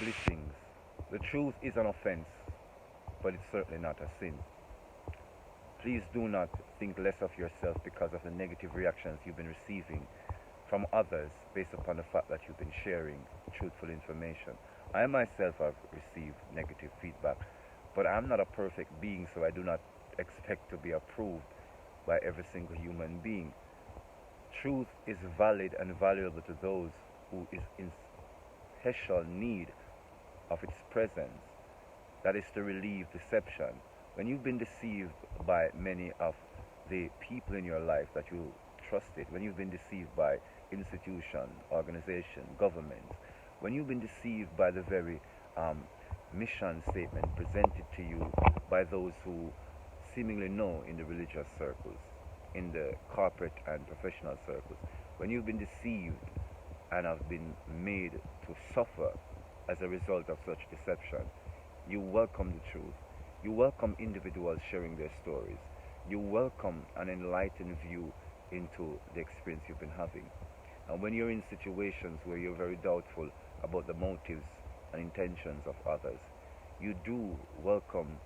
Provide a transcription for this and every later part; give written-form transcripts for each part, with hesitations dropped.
blessings. The truth is an offense, but it's certainly not a sin. Please do not think less of yourself because of the negative reactions you've been receiving from others based upon the fact that you've been sharing truthful information. I myself have received negative feedback, but I'm not a perfect being, so I do not expect to be approved by every single human being. Truth is valid and valuable to those who is in special need of its presence. That is to relieve deception. When you've been deceived by many of the people in your life that you trusted, when you've been deceived by institution, organization, government, when you've been deceived by the very mission statement presented to you by those who seemingly know in the religious circles, in the corporate and professional circles, when you've been deceived and have been made to suffer as a result of such deception, you welcome the truth. You welcome individuals sharing their stories. You welcome an enlightened view into the experience you've been having. And when you're in situations where you're very doubtful about the motives and intentions of others, you do welcome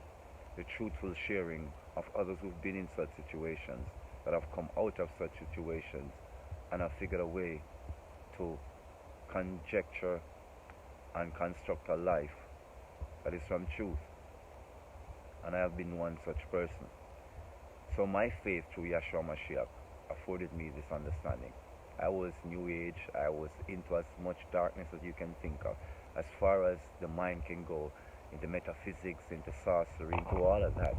the truthful sharing of others who've been in such situations, that have come out of such situations and have figured a way to conjecture and construct a life that is from truth. And I have been one such person. So my faith through Yahshua Mashiach afforded me this understanding. I was New Age. I was into as much darkness as you can think of, as far as the mind can go, into metaphysics, into sorcery, into all of that.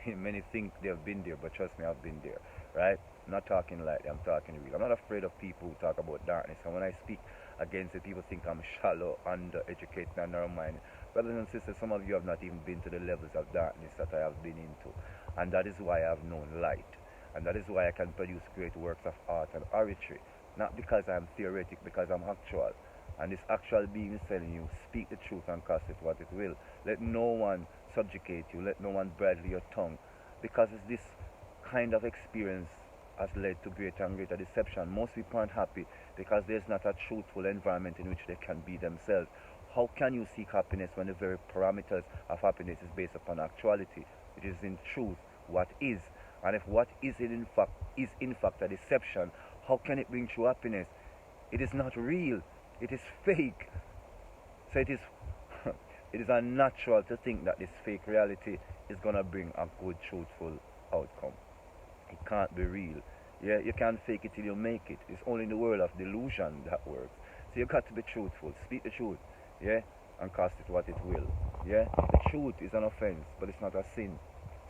Many think they've been there, but trust me, I've been there, right? I'm not talking lightly, I'm talking real. I'm not afraid of people who talk about darkness. And when I speak against it, people think I'm shallow, undereducated, and narrow-minded. Brothers and sisters, some of you have not even been to the levels of darkness that I have been into. And that is why I have known light. And that is why I can produce great works of art and oratory. Not because I'm theoretic, because I'm actual. And this actual being is telling you, speak the truth and cast it what it will. Let no one subjugate you. Let no one bridle your tongue. Because it's this kind of experience has led to greater and greater deception. Most people aren't happy because there's not a truthful environment in which they can be themselves. How can you seek happiness when the very parameters of happiness is based upon actuality? It is in truth what is. And if what is in fact a deception, how can it bring true happiness? It is not real. It is fake. So it is it is unnatural to think that this fake reality is gonna bring a good, truthful outcome. It can't be real. Yeah, you can't fake it till you make it. It's only in the world of delusion that works. So you got to be truthful. Speak the truth. Yeah, and cast it what it will. Yeah, the truth is an offense, but it's not a sin.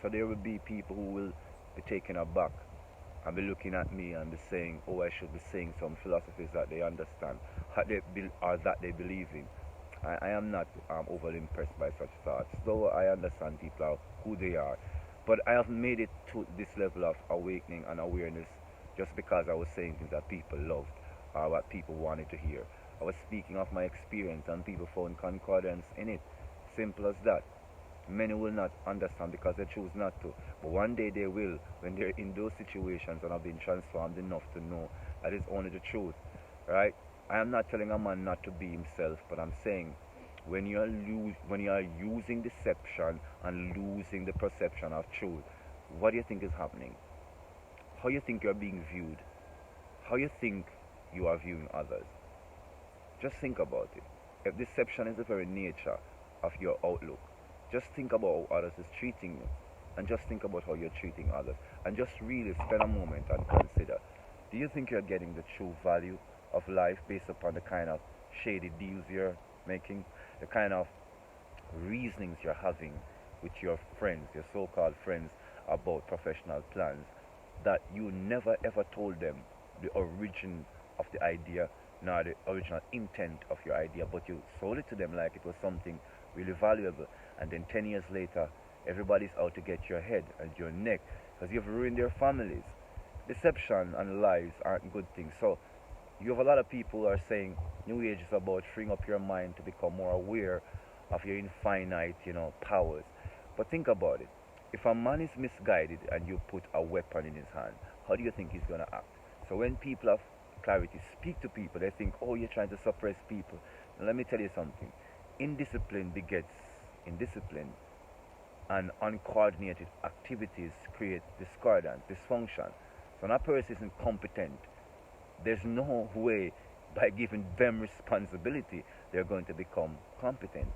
So there will be people who will be taken aback and be looking at me and be saying, oh, I should be saying some philosophies that they understand or that they believe in. I am not overly impressed by such thoughts, though I understand people are who they are. But I have made it to this level of awakening and awareness just because I was saying things that people loved or what people wanted to hear. I was speaking of my experience and people found concordance in it. Simple as that. Many will not understand because they choose not to. But one day they will, when they're in those situations and have been transformed enough to know that it's only the truth. Right? I am not telling a man not to be himself, but I'm saying when when you are using deception and losing the perception of truth, what do you think is happening? How you think you're being viewed? How you think you are viewing others? Just think about it. If deception is the very nature of your outlook, just think about how others is treating you, and just think about how you're treating others, and just really spend a moment and consider, do you think you're getting the true value of life based upon the kind of shady deals you're making, the kind of reasonings you're having with your friends, your so-called friends, about professional plans, that you never ever told them the origin of the idea, nor the original intent of your idea, but you sold it to them like it was something really valuable, and then 10 years later, everybody's out to get your head and your neck because you've ruined their families. Deception and lies aren't good things. So you have a lot of people who are saying New Age is about freeing up your mind to become more aware of your infinite, powers. But think about it. If a man is misguided and you put a weapon in his hand, how do you think he's gonna act? So when people have clarity, speak to people, they think, oh, you're trying to suppress people. Now, let me tell you something. indiscipline begets indiscipline, and uncoordinated activities create discordance, dysfunction. So when a person isn't competent, there's no way by giving them responsibility they're going to become competent.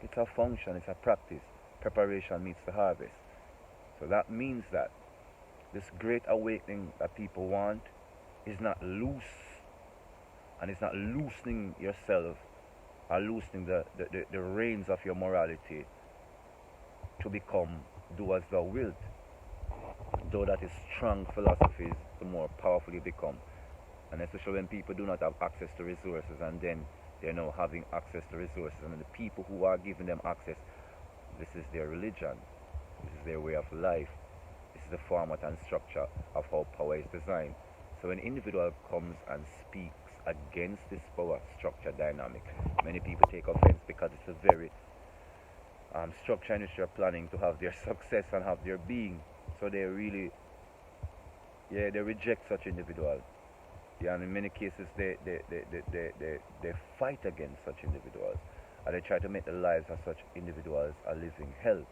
It's a function, it's a practice. Preparation meets the harvest. So that means that this great awakening that people want is not loose, and it's not loosening yourself or loosening the reins of your morality to become do as thou wilt. Though that is strong philosophies, the more powerful you become. And especially when people do not have access to resources, and then they're now having access to resources, and the people who are giving them access, this is their religion, this is their way of life, this is the format and structure of how power is designed. So when an individual comes and speaks against this power structure dynamic, many people take offense because it's a very structure in which they're planning to have their success and have their being. So they really, they reject such individuals. Yeah, and in many cases they fight against such individuals, and they try to make the lives of such individuals a living hell.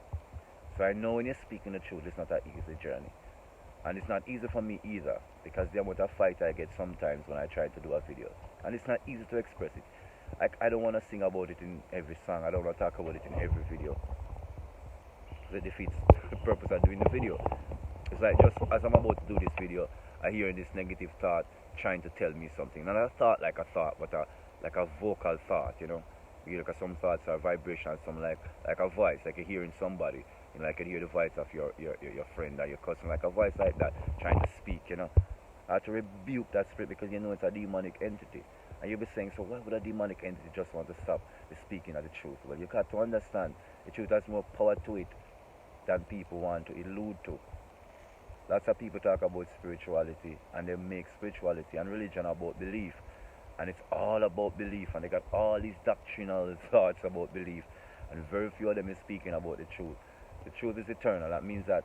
So I know when you're speaking the truth, it's not an easy journey. And it's not easy for me either, because the amount of fight I get sometimes when I try to do a video. And it's not easy to express it. I don't want to sing about it in every song, I don't want to talk about it in every video. It defeats the purpose of doing the video. It's like just as I'm about to do this video, I hear this negative thought trying to tell me something. Not a thought like a thought, but like a vocal thought, you know. You look at some thoughts are vibrations, some like a voice, like you're hearing somebody. You know, like you hear the voice of your friend or your cousin, like a voice like that, trying to speak, you know. I have to rebuke that spirit because you know it's a demonic entity. And you'll be saying, so why would a demonic entity just want to stop the speaking of the truth? Well, you got to understand the truth has more power to it than people want to allude to. Lots of people talk about spirituality, and they make spirituality and religion about belief. And it's all about belief, and they got all these doctrinal thoughts about belief, and very few of them is speaking about the truth. The truth is eternal. That means that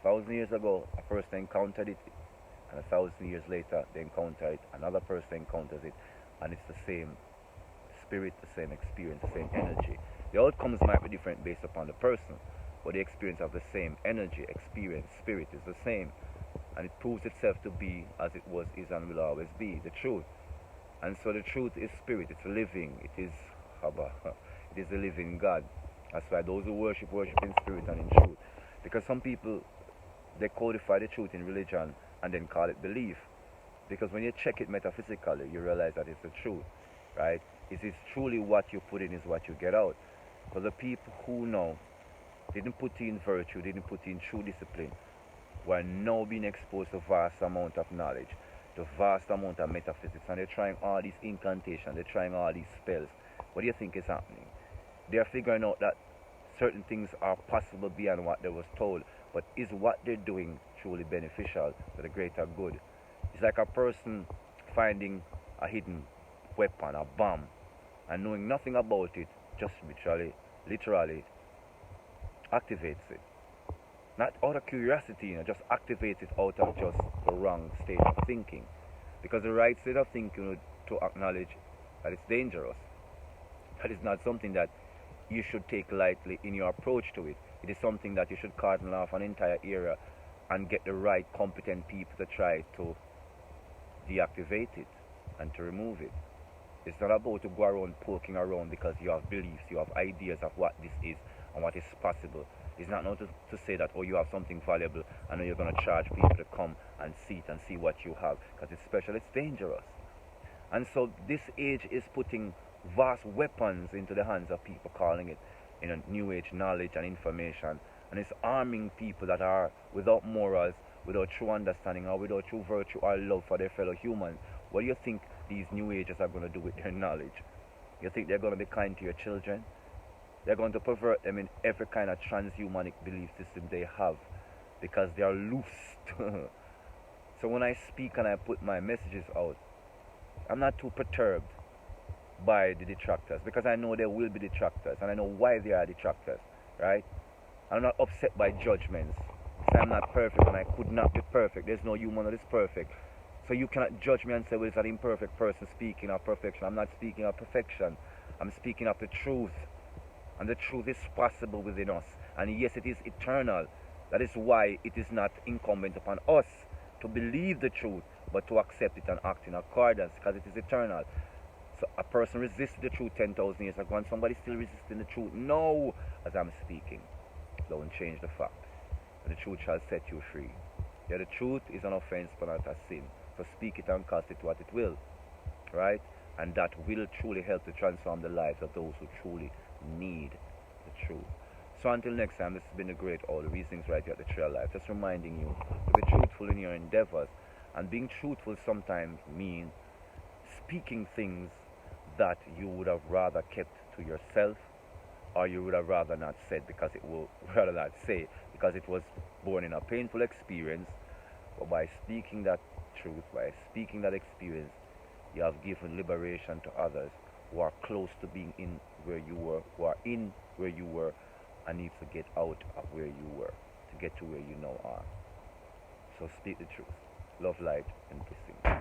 1,000 years ago a person encountered it, and 1,000 years later they encounter it, another person encounters it, and it's the same spirit, the same experience, the same energy. The outcomes might be different based upon the person, but the experience of the same energy, experience, spirit is the same. And it proves itself to be as it was, is, and will always be, the truth. And so the truth is spirit, it's living, it is Haba, it is the living God. That's why those who worship in spirit and in truth. Because some people, they codify the truth in religion and then call it belief. Because when you check it metaphysically, you realize that it's the truth, right? It is truly what you put in is what you get out. Because the people who know didn't put in virtue, didn't put in true discipline, were now being exposed to vast amount of knowledge, to vast amount of metaphysics, and they're trying all these incantations, they're trying all these spells. What do you think is happening? They're figuring out that certain things are possible beyond what they was told, but is what they're doing truly beneficial to the greater good? It's like a person finding a hidden weapon, a bomb, and knowing nothing about it, just literally activates it. Not out of curiosity, just activates it out of just the wrong state of thinking. Because the right state of thinking would to acknowledge that it's dangerous. That is not something that you should take lightly in your approach to it. It is something that you should cordon off an entire area and get the right competent people to try to deactivate it and to remove it. It's not about to go around poking around because you have beliefs, you have ideas of what this is and what is possible. It's not now to say that, oh, you have something valuable and now you're going to charge people to come and see it and see what you have, because it's special, it's dangerous. And so this age is putting vast weapons into the hands of people, calling it new age knowledge and information, and it's arming people that are without morals, without true understanding, or without true virtue or love for their fellow humans. What do you think these new ages are going to do with their knowledge? You think they're going to be kind to your children? They're going to pervert them in every kind of transhumanic belief system they have, because they are loosed. So when I speak and I put my messages out, I'm not too perturbed by the detractors, because I know there will be detractors, and I know why they are detractors, right? I'm not upset by judgments. Say I'm not perfect, and I could not be perfect. There's no human that is perfect. So you cannot judge me and say, well, it's an imperfect person speaking of perfection. I'm not speaking of perfection. I'm speaking of the truth. And the truth is possible within us. And yes, it is eternal. That is why it is not incumbent upon us to believe the truth, but to accept it and act in accordance, because it is eternal. So a person resisted the truth 10,000 years ago, and somebody still resisting the truth. No, as I'm speaking, don't change the fact. And the truth shall set you free. Yeah, the truth is an offense, but not a sin. So speak it and cast it what it will, right? And that will truly help to transform the lives of those who truly need the truth. So until next time, this has been a great All the Reasonings right here at the Trail Life. Just reminding you to be truthful in your endeavors. And being truthful sometimes means speaking things that you would have rather kept to yourself, or you would have rather not said, because it will rather not say because it was born in a painful experience. But by speaking that truth, by speaking that experience, you have given liberation to others who are close to being in where you were, who are in where you were, and need to get out of where you were to get to where you now are. So speak the truth. Love, light, and blessings.